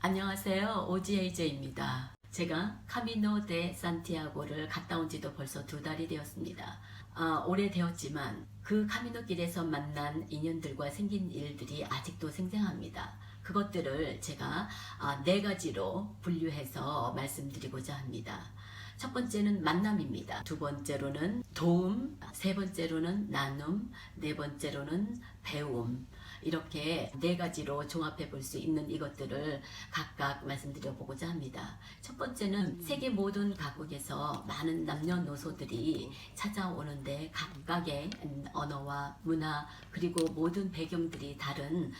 안녕하세요. OGAJ입니다. 제가 카미노 데 산티아고를 갔다 온 지도 벌써 2달이 되었습니다. 오래되었지만 그 카미노 길에서 만난 인연들과 생긴 일들이 아직도 생생합니다. 그것들을 제가 4가지로 분류해서 말씀드리고자 합니다. 첫 번째는 만남입니다. 두 번째로는 도움, 세 번째로는 나눔, 네 번째로는 배움. 이렇게 4가지로 종합해 볼 수 있는 이것들을 각각 말씀드려 보고자 합니다. 첫 번째는 세계 모든 각국에서 많은 남녀노소들이 찾아오는데 각각의 언어와 문화 그리고 모든 배경들이 다른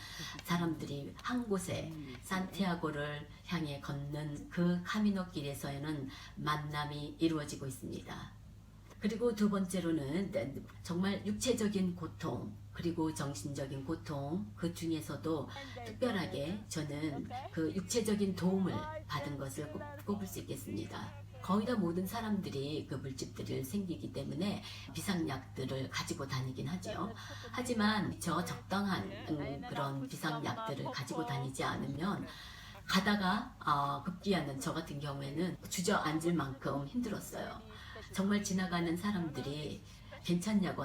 사람들이 한 곳에 산티아고를 향해 걷는 그 카미노 길에서는 만남이 이루어지고 있습니다. 그리고 두 번째로는 정말 육체적인 고통 그리고 정신적인 고통 그 중에서도 특별하게 저는 그 육체적인 도움을 받은 것을 꼽을 수 있겠습니다. 거의 다 모든 사람들이 그 물집들을 생기기 때문에 비상약들을 가지고 다니긴 하죠. 하지만 저 적당한 그런 비상약들을 가지고 다니지 않으면 가다가 급기야는 저 같은 경우에는 주저앉을 만큼 힘들었어요. 정말 지나가는 사람들이 괜찮냐고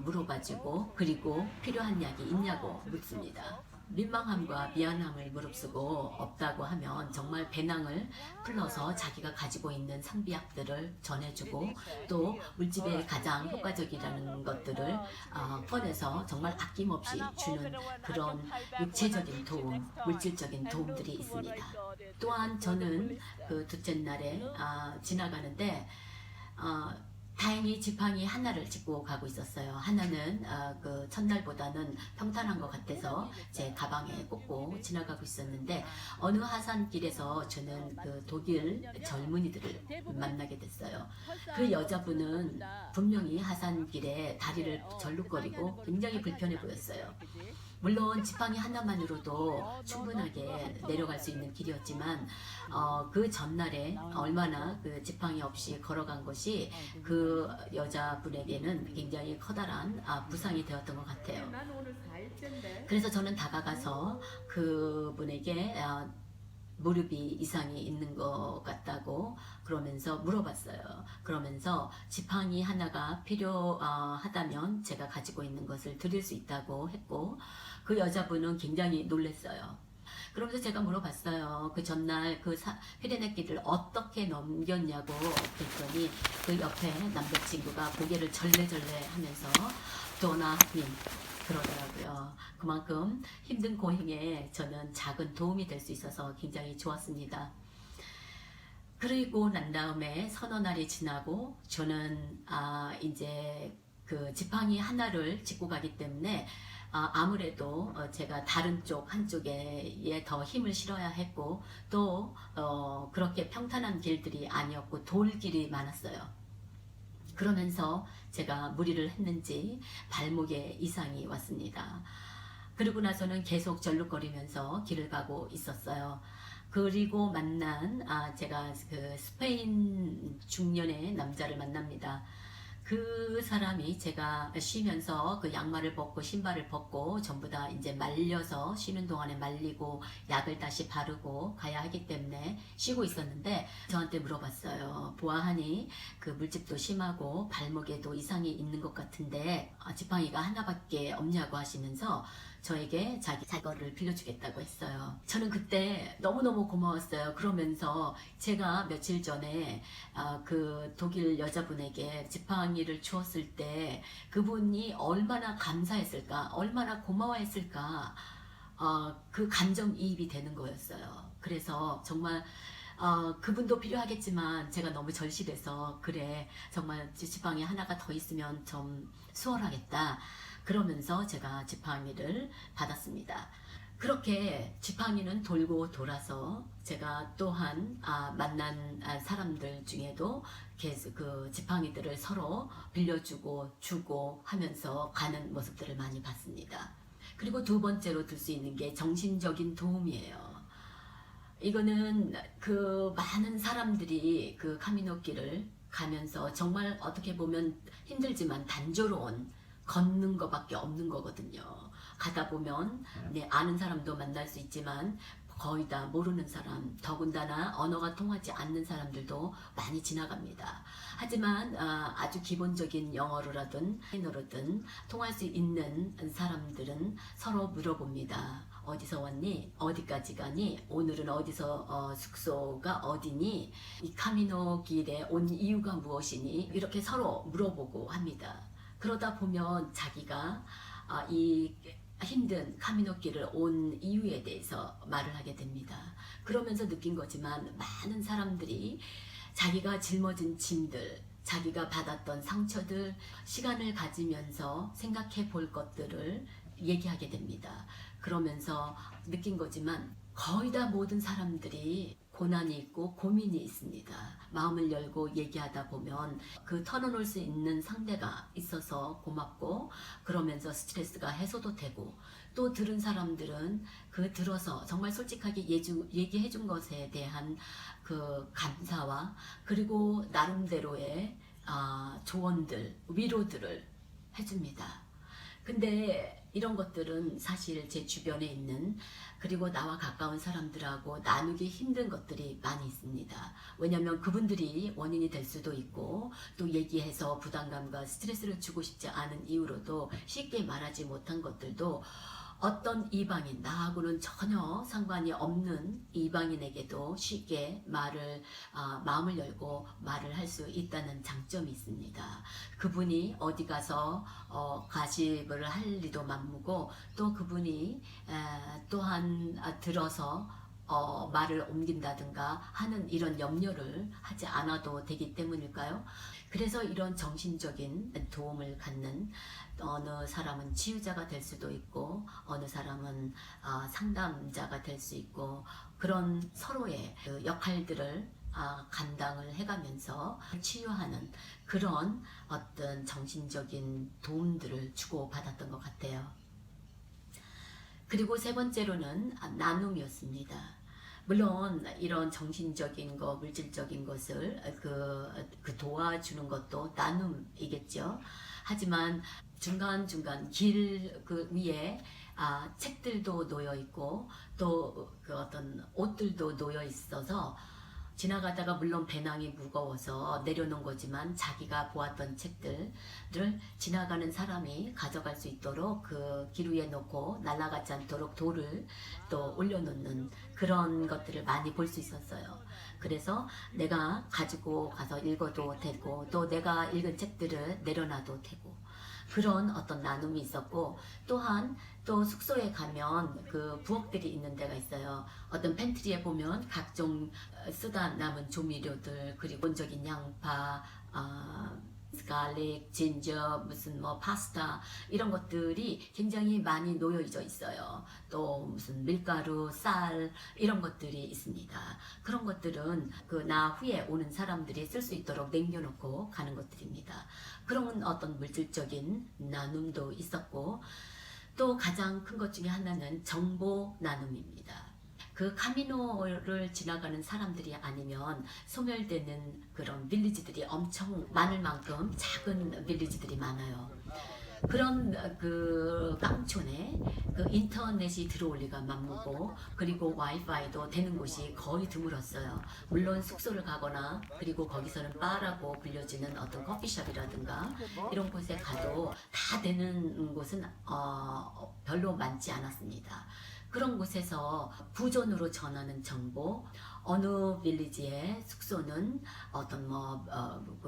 물어봐주고 그리고 필요한 약이 있냐고 묻습니다. 민망함과 미안함을 무릅쓰고 없다고 하면 정말 배낭을 풀러서 자기가 가지고 있는 상비약들을 전해주고 또 물집에 가장 효과적이라는 것들을 꺼내서 정말 아낌없이 주는 그런 육체적인 도움, 물질적인 도움들이 있습니다. 또한 저는 그 둘째 날에 지나가는데 다행히 지팡이 하나를 짚고 가고 있었어요. 하나는 그 첫날보다는 평탄한 것 같아서 제 가방에 꽂고 지나가고 있었는데 어느 하산길에서 저는 그 독일 젊은이들을 만나게 됐어요. 그 여자분은 분명히 하산길에 다리를 절룩거리고 굉장히 불편해 보였어요. 물론 지팡이 하나만으로도 충분하게 내려갈 수 있는 길이었지만 그 전날에 얼마나 그 지팡이 없이 걸어간 것이 그 여자분에게는 굉장히 커다란 부상이 되었던 것 같아요. 그래서 저는 다가가서 그분에게 무릎이 이상이 있는 것 같다고 그러면서 물어봤어요. 그러면서 지팡이 하나가 필요하다면 제가 가지고 있는 것을 드릴 수 있다고 했고 그 여자분은 굉장히 놀랐어요. 그러면서 제가 물어봤어요. 그 전날 그 피레네길을 어떻게 넘겼냐고 그랬더니 그 옆에 남자친구가 고개를 절레절레 하면서 도나님 그러더라고요. 그만큼 힘든 고행에 저는 작은 도움이 될 수 있어서 굉장히 좋았습니다. 그리고 난 다음에 서너 날이 지나고 저는 이제 그 지팡이 하나를 짚고 가기 때문에 아무래도 제가 다른 쪽 한쪽에 더 힘을 실어야 했고 또 그렇게 평탄한 길들이 아니었고 돌길이 많았어요. 그러면서 제가 무리를 했는지 발목에 이상이 왔습니다. 그리고 나서는 계속 절룩거리면서 길을 가고 있었어요. 그리고 만난 제가 그 스페인 중년의 남자를 만납니다. 그 사람이 제가 쉬면서 그 양말을 벗고 신발을 벗고 전부 다 이제 말려서 쉬는 동안에 말리고 약을 다시 바르고 가야 하기 때문에 쉬고 있었는데 저한테 물어봤어요. 보아하니 그 물집도 심하고 발목에도 이상이 있는 것 같은데 지팡이가 하나밖에 없냐고 하시면서 저에게 자기 거를 빌려주겠다고 했어요. 저는 그때 너무너무 고마웠어요. 그러면서 제가 며칠 전에 그 독일 여자분에게 지팡이를 주었을 때 그분이 얼마나 감사했을까, 얼마나 고마워했을까, 그 감정이입이 되는 거였어요. 그래서 정말 그분도 필요하겠지만 제가 너무 절실해서 그래 정말 지팡이 하나가 더 있으면 좀 수월하겠다. 그러면서 제가 지팡이를 받았습니다. 그렇게 지팡이는 돌고 돌아서 제가 또한 만난 사람들 중에도 계속 그 지팡이들을 서로 빌려주고 주고 하면서 가는 모습들을 많이 봤습니다. 그리고 두 번째로 들 수 있는 게 정신적인 도움이에요. 이거는 그 많은 사람들이 그 카미노 길을 가면서 정말 어떻게 보면 힘들지만 단조로운 걷는 것밖에 없는 거거든요. 가다 보면 아는 사람도 만날 수 있지만 거의 다 모르는 사람, 더군다나 언어가 통하지 않는 사람들도 많이 지나갑니다. 하지만 아주 기본적인 영어로라든 스페인어로든 통할 수 있는 사람들은 서로 물어봅니다. 어디서 왔니? 어디까지 가니? 오늘은 어디서 숙소가 어디니? 이 카미노 길에 온 이유가 무엇이니? 이렇게 서로 물어보고 합니다. 그러다 보면 자기가 이 힘든 카미노 길을 온 이유에 대해서 말을 하게 됩니다. 그러면서 느낀 거지만 많은 사람들이 자기가 짊어진 짐들, 자기가 받았던 상처들, 시간을 가지면서 생각해 볼 것들을 얘기하게 됩니다. 그러면서 느낀 거지만 거의 다 모든 사람들이 고난이 있고 고민이 있습니다. 마음을 열고 얘기하다 보면 그 털어놓을 수 있는 상대가 있어서 고맙고, 그러면서 스트레스가 해소도 되고, 또 들은 사람들은 그 들어서 정말 솔직하게 얘기해 준 것에 대한 그 감사와 그리고 나름대로의 조언들, 위로들을 해줍니다. 근데 이런 것들은 사실 제 주변에 있는, 그리고 나와 가까운 사람들하고 나누기 힘든 것들이 많이 있습니다. 왜냐하면 그분들이 원인이 될 수도 있고, 또 얘기해서 부담감과 스트레스를 주고 싶지 않은 이유로도 쉽게 말하지 못한 것들도 어떤 이방인, 나하고는 전혀 상관이 없는 이방인에게도 쉽게 마음을 열고 말을 할 수 있다는 장점이 있습니다. 그분이 어디 가서 가십을 할 리도 만무고, 또 그분이 또한 들어서 말을 옮긴다든가 하는 이런 염려를 하지 않아도 되기 때문일까요? 그래서 이런 정신적인 도움을 갖는, 어느 사람은 치유자가 될 수도 있고, 어느 사람은 상담자가 될 수 있고, 그런 서로의 그 역할들을 감당을 해가면서 치유하는 그런 어떤 정신적인 도움들을 주고받았던 것 같아요. 그리고 세 번째로는 나눔이었습니다. 물론 이런 정신적인 거, 물질적인 것을 도와주는 것도 나눔이겠죠. 하지만 중간중간 길 그 위에 책들도 놓여 있고, 또 그 어떤 옷들도 놓여 있어서 지나가다가, 물론 배낭이 무거워서 내려놓은 거지만 자기가 보았던 책들을 지나가는 사람이 가져갈 수 있도록 그 길 위에 놓고 날아가지 않도록 돌을 또 올려놓는 그런 것들을 많이 볼 수 있었어요. 그래서 내가 가지고 가서 읽어도 되고, 또 내가 읽은 책들을 내려놔도 되고, 그런 어떤 나눔이 있었고, 또한 또 숙소에 가면 그 부엌들이 있는 데가 있어요. 어떤 팬트리에 보면 각종 쓰다 남은 조미료들, 그리고 기본적인 양파, 가릭, 진저, 무슨 뭐 파스타, 이런 것들이 굉장히 많이 놓여져 있어요. 또 무슨 밀가루, 쌀, 이런 것들이 있습니다. 그런 것들은 그 나 후에 오는 사람들이 쓸 수 있도록 남겨놓고 가는 것들입니다. 그런 어떤 물질적인 나눔도 있었고, 또 가장 큰 것 중에 하나는 정보 나눔입니다. 그 카미노를 지나가는 사람들이 아니면 소멸되는 그런 빌리지들이 엄청 많을 만큼 작은 빌리지들이 많아요. 그런 그 깡촌에 그 인터넷이 들어올 리가 만무고, 그리고 와이파이도 되는 곳이 거의 드물었어요. 물론 숙소를 가거나, 그리고 거기서는 바라고 불려지는 어떤 커피숍이라든가 이런 곳에 가도 다 되는 곳은 별로 많지 않았습니다. 그런 곳에서 부전으로 전하는 정보, 어느 빌리지의 숙소는 어떤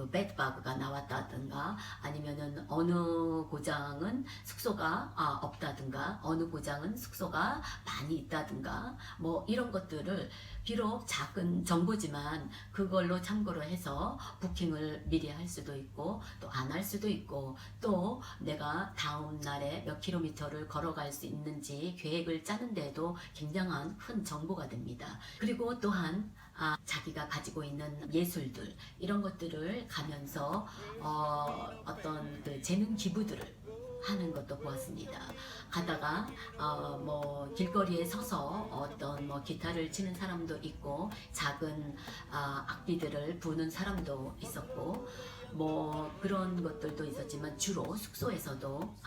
베드바그가 나왔다든가, 아니면은 어느 고장은 숙소가 없다든가, 어느 고장은 숙소가 많이 있다든가, 뭐 이런 것들을 비록 작은 정보지만 그걸로 참고로 해서 부킹을 미리 할 수도 있고, 또 안 할 수도 있고, 또 내가 다음 날에 몇 킬로미터를 걸어갈 수 있는지 계획을 짜는데도 굉장한 큰 정보가 됩니다. 그리고 또한 자기가 가지고 있는 예술들, 이런 것들을 가면서 어떤 그 재능 기부들을 하는 것도 보았습니다. 가다가 길거리에 서서 어떤 기타를 치는 사람도 있고, 작은 악기들을 부는 사람도 있었고, 뭐 그런 것들도 있었지만 주로 숙소에서도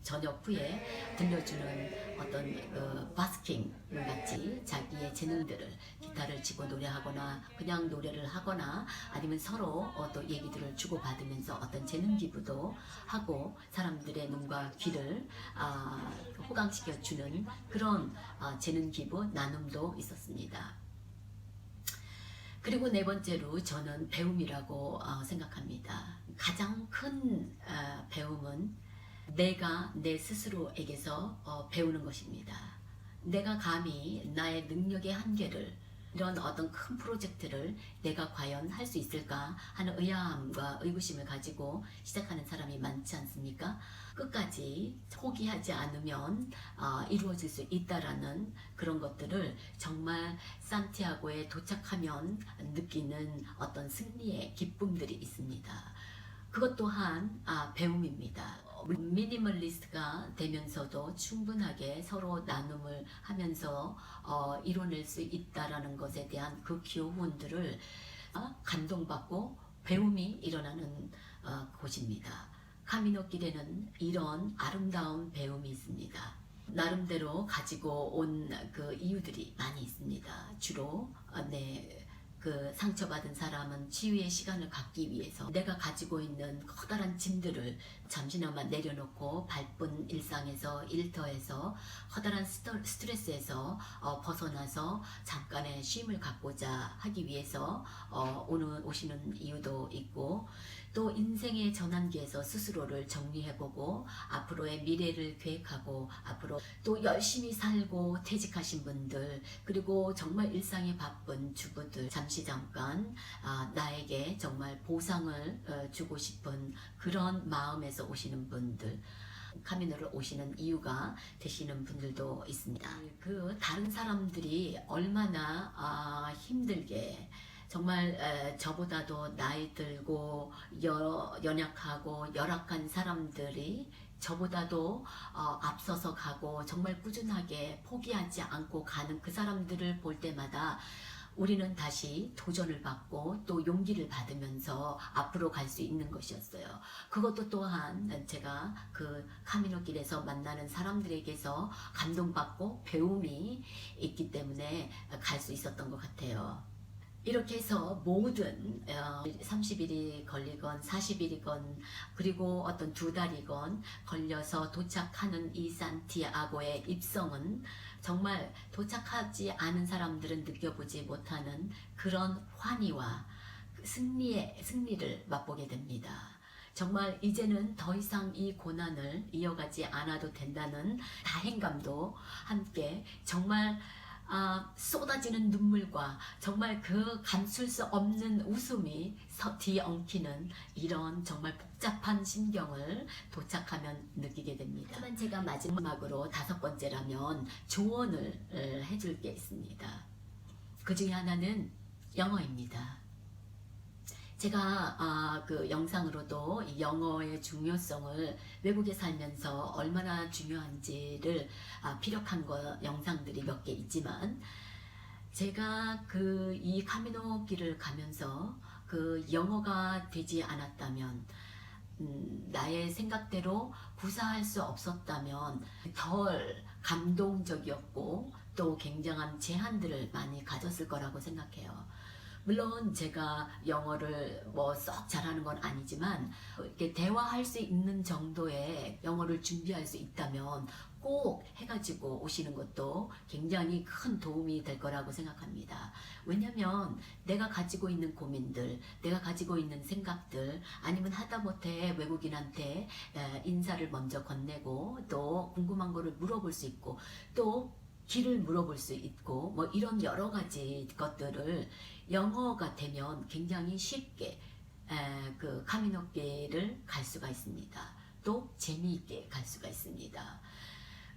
저녁 후에 들려주는 어떤 그 바스킹 같이 자기의 재능들을 기타를 치고 노래하거나 그냥 노래를 하거나 아니면 서로 또 얘기들을 주고받으면서 어떤 재능 기부도 하고 사람들의 눈과 귀를 호강시켜 주는 그런 재능 기부 나눔도 있었습니다. 그리고 네 번째로 저는 배움이라고 생각합니다. 가장 큰 배움은 내가 내 스스로에게서 배우는 것입니다. 내가 감히 나의 능력의 한계를 이런 어떤 큰 프로젝트를 내가 과연 할 수 있을까 하는 의아함과 의구심을 가지고 시작하는 사람이 많지 않습니까? 끝까지 포기하지 않으면 이루어질 수 있다라는 그런 것들을 정말 산티아고에 도착하면 느끼는 어떤 승리의 기쁨들이 있습니다. 그것 또한 배움입니다. 미니멀리스트가 되면서도 충분하게 서로 나눔을 하면서 이뤄낼 수 있다라는 것에 대한 그 교훈들을 감동받고 배움이 일어나는 곳입니다. 카미노 길에는 이런 아름다운 배움이 있습니다. 나름대로 가지고 온 그 이유들이 많이 있습니다. 주로 그 상처받은 사람은 치유의 시간을 갖기 위해서 내가 가지고 있는 커다란 짐들을 잠시나마 내려놓고 바쁜 일상에서 일터에서 커다란 스트레스에서 벗어나서 잠깐의 쉼을 갖고자 하기 위해서 오시는 이유도 있고, 또 인생의 전환기에서 스스로를 정리해보고 앞으로의 미래를 계획하고 앞으로 또 열심히 살고 퇴직하신 분들, 그리고 정말 일상에 바쁜 주부들 잠깐 나에게 정말 보상을 주고 싶은 그런 마음에서 오시는 분들, 카미노를 오시는 이유가 되시는 분들도 있습니다. 그 다른 사람들이 얼마나 힘들게 정말 저보다도 나이 들고 연약하고 열악한 사람들이 저보다도 앞서서 가고 정말 꾸준하게 포기하지 않고 가는 그 사람들을 볼 때마다 우리는 다시 도전을 받고 또 용기를 받으면서 앞으로 갈 수 있는 것이었어요. 그것도 또한 제가 그 카미노 길에서 만나는 사람들에게서 감동받고 배움이 있기 때문에 갈 수 있었던 것 같아요. 이렇게 해서 모든 30일이 걸리건 40일이건 그리고 어떤 2달이건 걸려서 도착하는 이 산티아고의 입성은 정말 도착하지 않은 사람들은 느껴보지 못하는 그런 환희와 승리를 맛보게 됩니다. 정말 이제는 더 이상 이 고난을 이어가지 않아도 된다는 다행감도 함께 정말 쏟아지는 눈물과 정말 그 감출 수 없는 웃음이 뒤엉키는 이런 정말 복잡한 심경을 도착하면 느끼게 됩니다. 하지만 제가 마지막으로 5번째라면 조언을 해줄 게 있습니다. 그 중에 하나는 영어입니다. 제가 그 영상으로도 이 영어의 중요성을 외국에 살면서 얼마나 중요한지를 피력한 영상들이 몇 개 있지만, 제가 이 카미노 길을 가면서 그 영어가 되지 않았다면, 나의 생각대로 구사할 수 없었다면 덜 감동적이었고 또 굉장한 제한들을 많이 가졌을 거라고 생각해요. 물론 제가 영어를 썩 잘하는 건 아니지만 이렇게 대화할 수 있는 정도의 영어를 준비할 수 있다면 꼭 해가지고 오시는 것도 굉장히 큰 도움이 될 거라고 생각합니다. 왜냐면 내가 가지고 있는 고민들, 내가 가지고 있는 생각들, 아니면 하다못해 외국인한테 인사를 먼저 건네고 또 궁금한 거를 물어볼 수 있고 또 길을 물어볼 수 있고 이런 여러 가지 것들을 영어가 되면 굉장히 쉽게 그 카미노길을 갈 수가 있습니다. 또 재미있게 갈 수가 있습니다.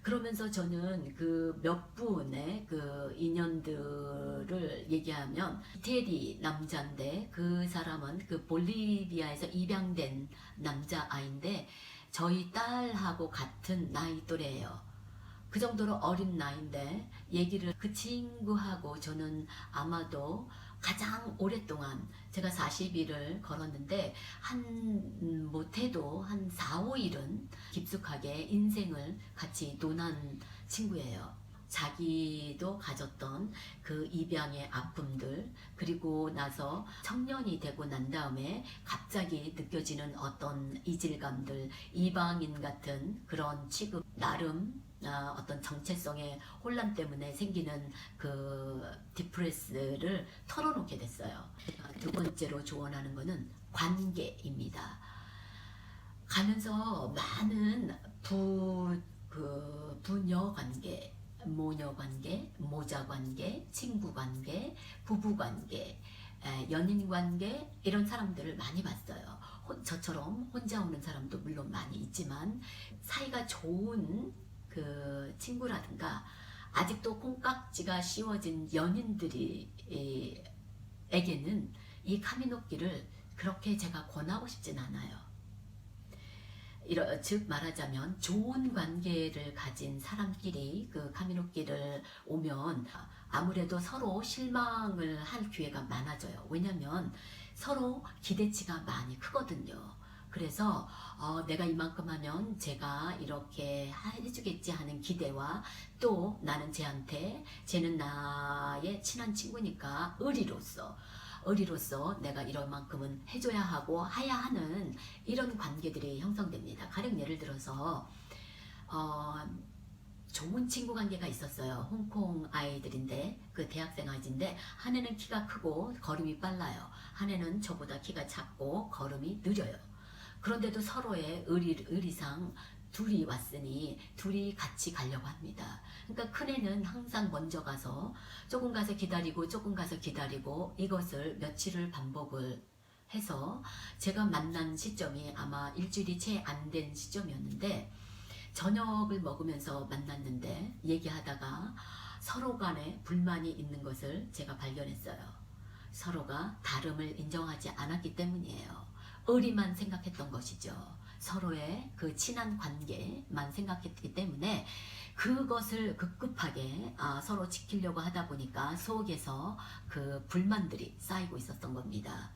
그러면서 저는 그 몇 분의 그 인연들을 얘기하면, 이태리 남자인데 그 사람은 그 볼리비아에서 입양된 남자아이인데 저희 딸하고 같은 나이 또래예요. 그 정도로 어린 나이인데 얘기를 그 친구하고 저는 아마도 가장 오랫동안 제가 40일을 걸었는데 못해도 한 4, 5일은 깊숙하게 인생을 같이 논한 친구예요. 자기도 가졌던 그 입양의 아픔들, 그리고 나서 청년이 되고 난 다음에 갑자기 느껴지는 어떤 이질감들, 이방인 같은 그런 취급, 나름 어떤 정체성의 혼란 때문에 생기는 그 디프레스를 털어놓게 됐어요. 두 번째로 조언하는 것은 관계입니다. 가면서 많은 부녀 관계, 모녀 관계, 모자 관계, 친구 관계, 부부 관계, 연인 관계, 이런 사람들을 많이 봤어요. 저처럼 혼자 오는 사람도 물론 많이 있지만 사이가 좋은 그 친구라든가 아직도 콩깍지가 씌워진 연인들에게는 이 카미노길을 그렇게 제가 권하고 싶진 않아요. 즉 말하자면 좋은 관계를 가진 사람끼리 그 카미노길을 오면 아무래도 서로 실망을 할 기회가 많아져요. 왜냐면 서로 기대치가 많이 크거든요. 그래서 내가 이만큼 하면 제가 이렇게 해주겠지 하는 기대와 또 나는 쟤는 나의 친한 친구니까 의리로서 내가 이런만큼은 해줘야 하고 해야 하는 이런 관계들이 형성됩니다. 가령 예를 들어서 좋은 친구 관계가 있었어요. 홍콩 아이들인데 그 대학생 아이인데 한 애는 키가 크고 걸음이 빨라요. 한 애는 저보다 키가 작고 걸음이 느려요. 그런데도 서로의 의리상 둘이 왔으니 둘이 같이 가려고 합니다. 그러니까 큰애는 항상 먼저 가서 조금 가서 기다리고 이것을 며칠을 반복을 해서 제가 만난 시점이 아마 일주일이 채 안 된 시점이었는데 저녁을 먹으면서 만났는데 얘기하다가 서로 간에 불만이 있는 것을 제가 발견했어요. 서로가 다름을 인정하지 않았기 때문이에요. 의리만 생각했던 것이죠. 서로의 그 친한 관계만 생각했기 때문에 그것을 급급하게 서로 지키려고 하다 보니까 속에서 그 불만들이 쌓이고 있었던 겁니다.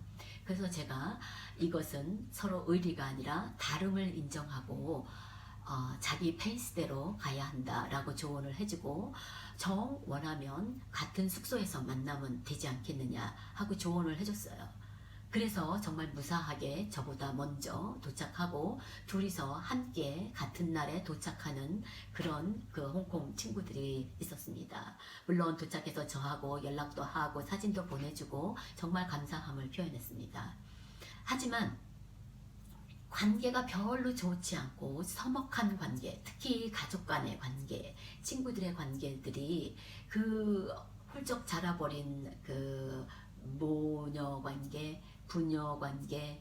그래서 제가 이것은 서로 의리가 아니라 다름을 인정하고 자기 페이스대로 가야 한다라고 조언을 해주고 정 원하면 같은 숙소에서 만나면 되지 않겠느냐 하고 조언을 해줬어요. 그래서 정말 무사하게 저보다 먼저 도착하고 둘이서 함께 같은 날에 도착하는 그런 그 홍콩 친구들이 있었습니다. 물론 도착해서 저하고 연락도 하고 사진도 보내주고 정말 감사함을 표현했습니다. 하지만 관계가 별로 좋지 않고 서먹한 관계, 특히 가족 간의 관계, 친구들의 관계들이 그 훌쩍 자라버린 그 모녀 관계, 부녀 관계,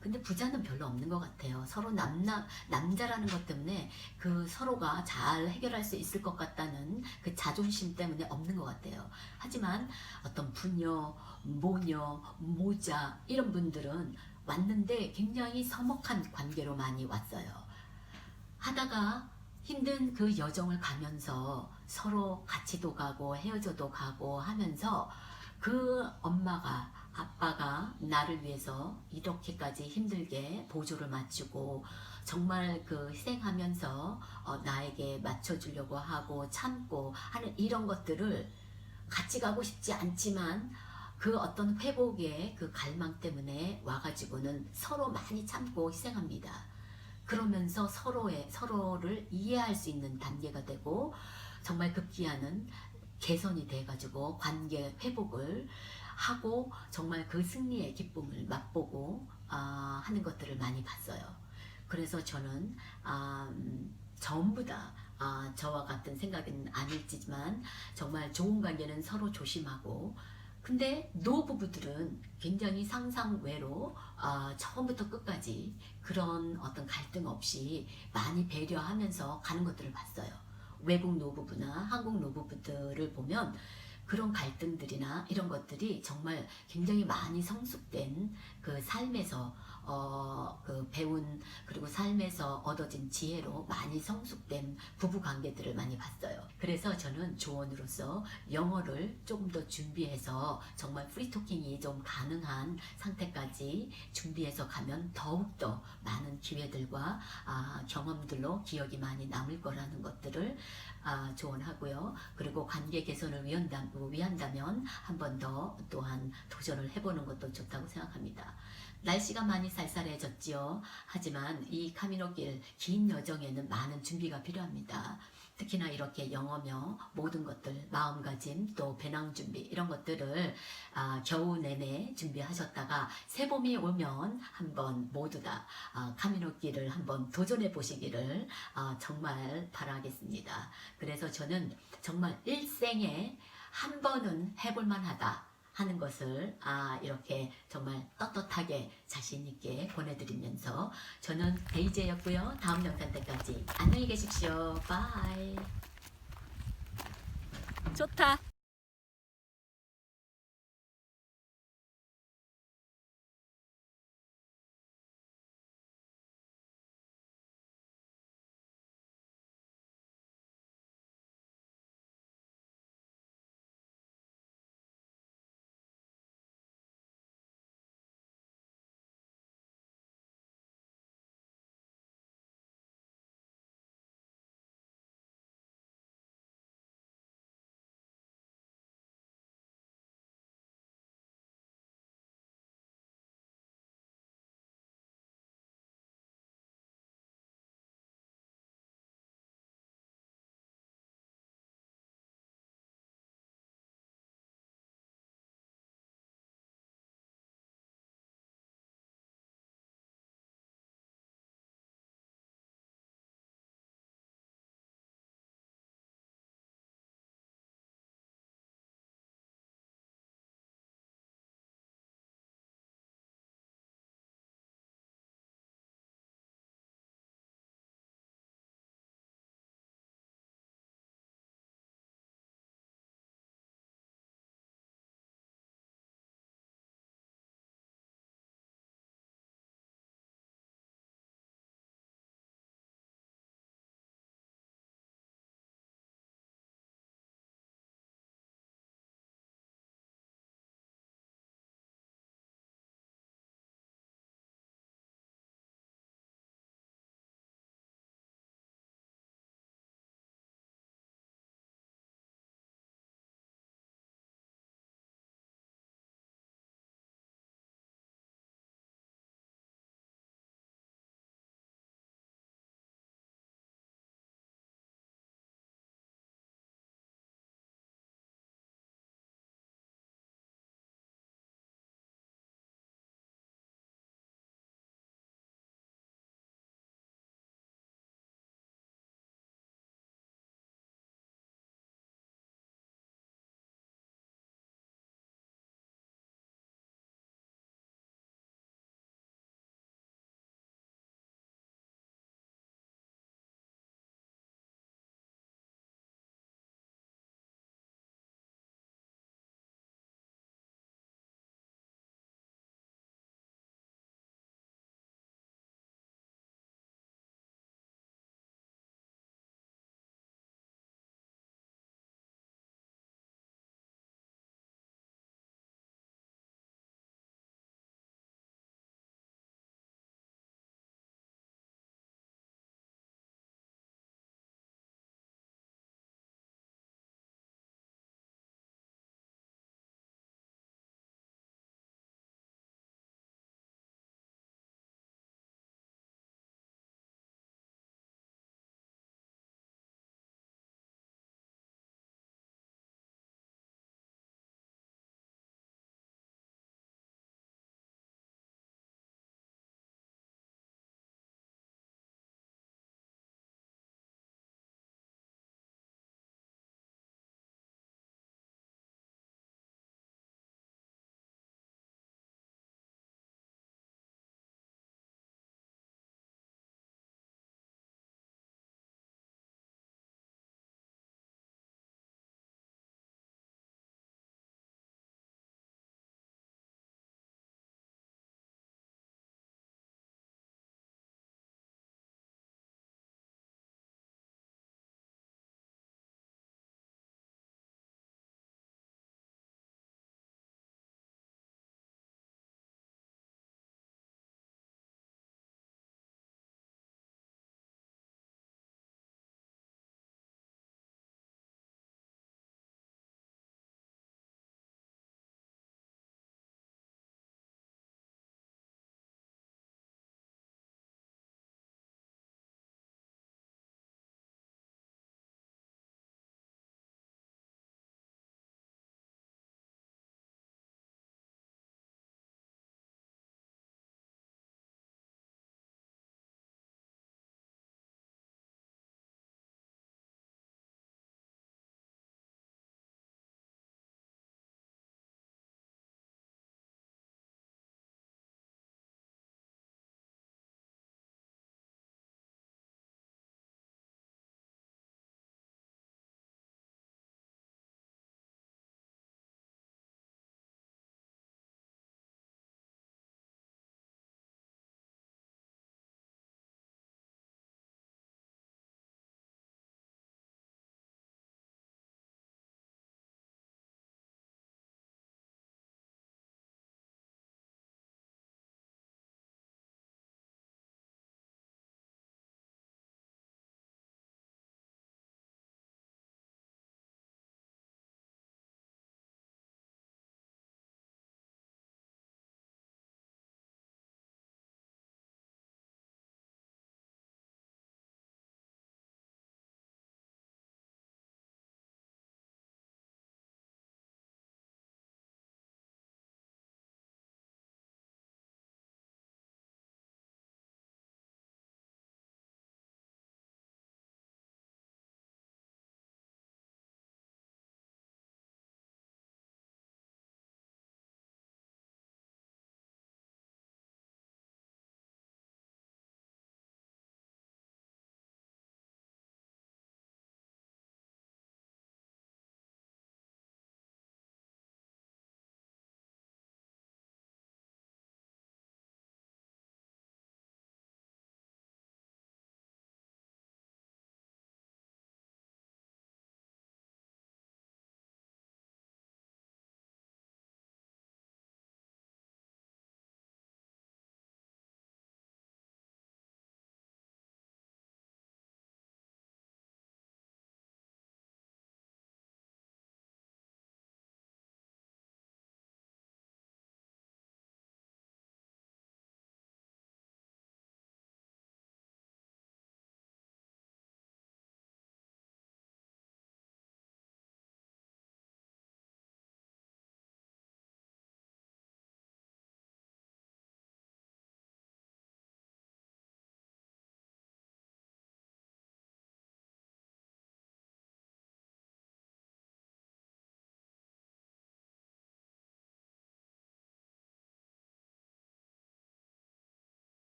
근데 부자는 별로 없는 것 같아요. 서로 남자라는 것 때문에 그 서로가 잘 해결할 수 있을 것 같다는 그 자존심 때문에 없는 것 같아요. 하지만 어떤 부녀, 모녀, 모자 이런 분들은 왔는데 굉장히 서먹한 관계로 많이 왔어요. 하다가 힘든 그 여정을 가면서 서로 같이도 가고 헤어져도 가고 하면서 그 엄마가 아빠가 나를 위해서 이렇게까지 힘들게 보조를 맞추고 정말 그 희생하면서 나에게 맞춰주려고 하고 참고 하는 이런 것들을 같이 가고 싶지 않지만 그 어떤 회복의 그 갈망 때문에 와가지고는 서로 많이 참고 희생합니다. 그러면서 서로를 이해할 수 있는 단계가 되고 정말 급기야는 개선이 돼가지고 관계 회복을 하고 정말 그 승리의 기쁨을 맛보고 하는 것들을 많이 봤어요. 그래서 저는 전부 다 저와 같은 생각은 아닐지만 정말 좋은 관계는 서로 조심하고 근데 노부부들은 굉장히 상상외로 처음부터 끝까지 그런 어떤 갈등 없이 많이 배려하면서 가는 것들을 봤어요. 외국 노부부나 한국 노부부들을 보면 그런 갈등들이나 이런 것들이 정말 굉장히 많이 성숙된 그 삶에서 그 배운 그리고 삶에서 얻어진 지혜로 많이 성숙된 부부 관계들을 많이 봤어요. 그래서 저는 조언으로서 영어를 조금 더 준비해서 정말 프리토킹이 좀 가능한 상태까지 준비해서 가면 더욱더 많은 기회들과 경험들로 기억이 많이 남을 거라는 것들을 조언하고요. 그리고 관계 개선을 위한다면 한 번 더 또한 도전을 해보는 것도 좋다고 생각합니다. 날씨가 많이 쌀쌀해졌지요. 하지만 이 카미노길 긴 여정에는 많은 준비가 필요합니다. 특히나 이렇게 영어며 모든 것들, 마음가짐, 또 배낭 준비 이런 것들을 겨우 내내 준비하셨다가 새봄이 오면 한번 모두 다 카미노길을 한번 도전해 보시기를 정말 바라겠습니다. 그래서 저는 정말 일생에 한 번은 해볼 만하다 하는 것을 이렇게 정말 떳떳하게 자신 있게 보내드리면서 저는 데이제였고요. 다음 영상 때까지 안녕히 계십시오. 바이. 좋다.